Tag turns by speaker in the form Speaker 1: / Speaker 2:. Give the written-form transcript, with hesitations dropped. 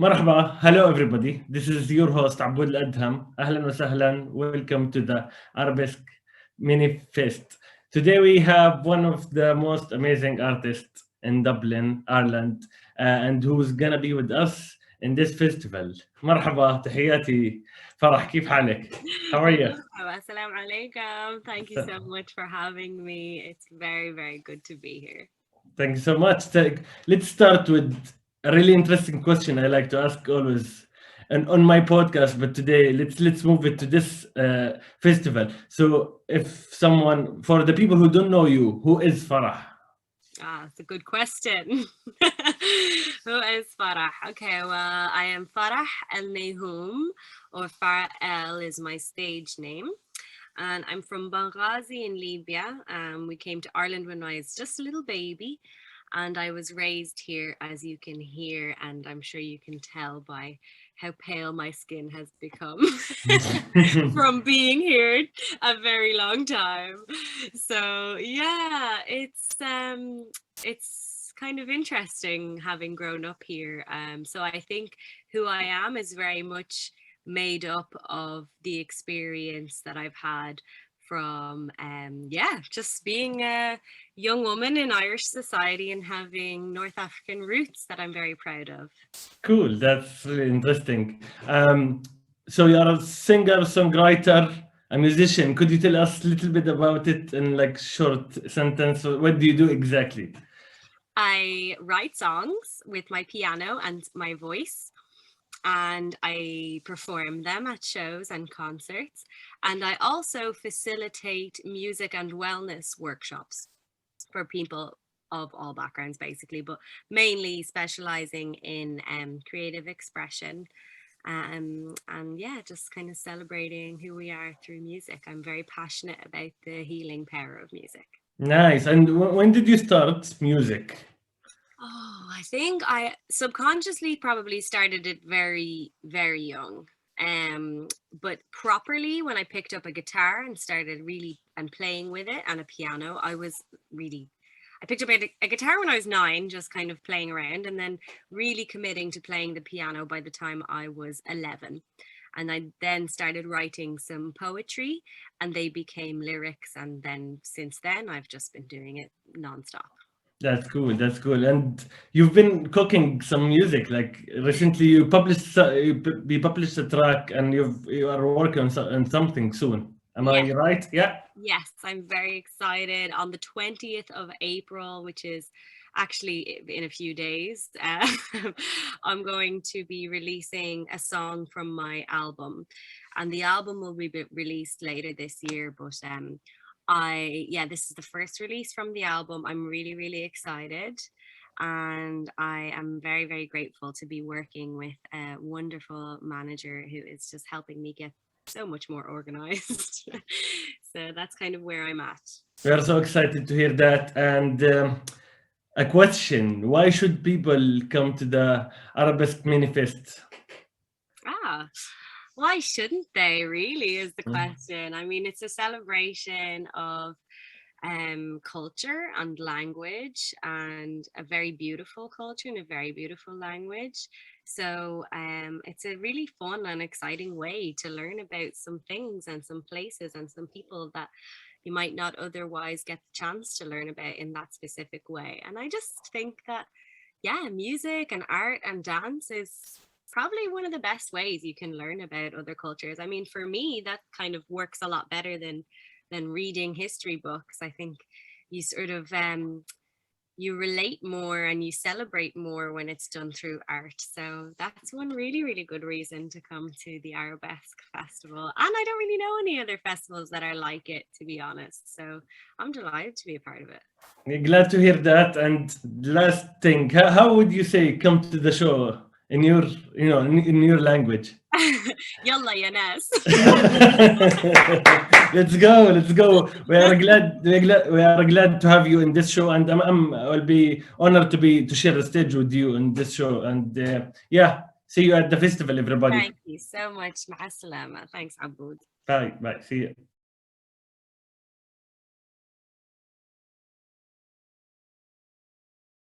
Speaker 1: مرحبا, hello everybody. This is your host Abood Aladham. Ahlan wa sahlan. Welcome to the Arabesque Mini Fest. Today we have one of the most amazing artists in Dublin, Ireland, and who's gonna be with us in this festival. مرحبا, تحياتي فرح, كيف حالك? How are you?
Speaker 2: Assalamu alaikum. Thank you so much for having me. It's very, very good to be here.
Speaker 1: Thank you so much. Let's start with a really interesting question I like to ask always and on my podcast, but today let's move it to this festival. So if someone, for the people who don't know you, who is Farah?
Speaker 2: It's a good question. Who is Farah? Okay, well, I am Farah Elle, or Farah Elle is my stage name. And I'm from Benghazi in Libya. We came to Ireland when I was just a little baby. And I was raised here, as you can hear, and I'm sure you can tell by how pale my skin has become from being here a very long time. So yeah, it's kind of interesting having grown up here. So I think who I am is very much made up of the experience that I've had from just being a young woman in Irish society and having North African roots that I'm very proud of.
Speaker 1: Cool, that's really interesting. So you're a singer, songwriter, a musician. Could you tell us a little bit about it in like short sentence? What do you do exactly?
Speaker 2: I write songs with my piano and my voice, and I perform them at shows and concerts. And I also facilitate music and wellness workshops for people of all backgrounds, basically, but mainly specializing in creative expression. And yeah, just kind of celebrating who we are through music. I'm very passionate about the healing power of music.
Speaker 1: Nice. And when did you start music?
Speaker 2: Oh, I think I subconsciously probably started it very, very young. But properly when I picked up a guitar and started really and playing with it and a piano, I picked up a guitar when I was 9, just kind of playing around, and then really committing to playing the piano by the time I was 11. And I then started writing some poetry and they became lyrics. And then since then, I've just been doing it nonstop.
Speaker 1: That's cool. That's cool. And you've been cooking some music. Like recently, you published a track, and you are working on something soon. Am I right? Yeah.
Speaker 2: Yes, I'm very excited. On the 20th of April, which is actually in a few days, I'm going to be releasing a song from my album, and the album will be released later this year. But this is the first release from the album. I'm really, really excited. And I am very, very grateful to be working with a wonderful manager who is just helping me get so much more organized. So that's kind of where I'm at.
Speaker 1: We are so excited to hear that. And a question: why should people come to the Arabesque Mini Fest?
Speaker 2: Why shouldn't they, really, is the question. I mean, it's a celebration of culture and language, and a very beautiful culture and a very beautiful language. So it's a really fun and exciting way to learn about some things and some places and some people that you might not otherwise get the chance to learn about in that specific way. And I just think that, music and art and dance is probably one of the best ways you can learn about other cultures. I mean, for me, that kind of works a lot better than reading history books. I think you sort of you relate more and you celebrate more when it's done through art. So that's one really, really good reason to come to the Arabesque Festival. And I don't really know any other festivals that are like it, to be honest. So I'm delighted to be a part of it.
Speaker 1: Glad to hear that. And last thing, how would you say come to the show in your, in your language?
Speaker 2: Yalla ya nas.
Speaker 1: Let's go. We are glad to have you in this show, and I'll be honored to share the stage with you in this show. And see you at the festival, everybody.
Speaker 2: Thank you so much. Ma'a salama. Thanks, Abood.
Speaker 1: Bye. See you.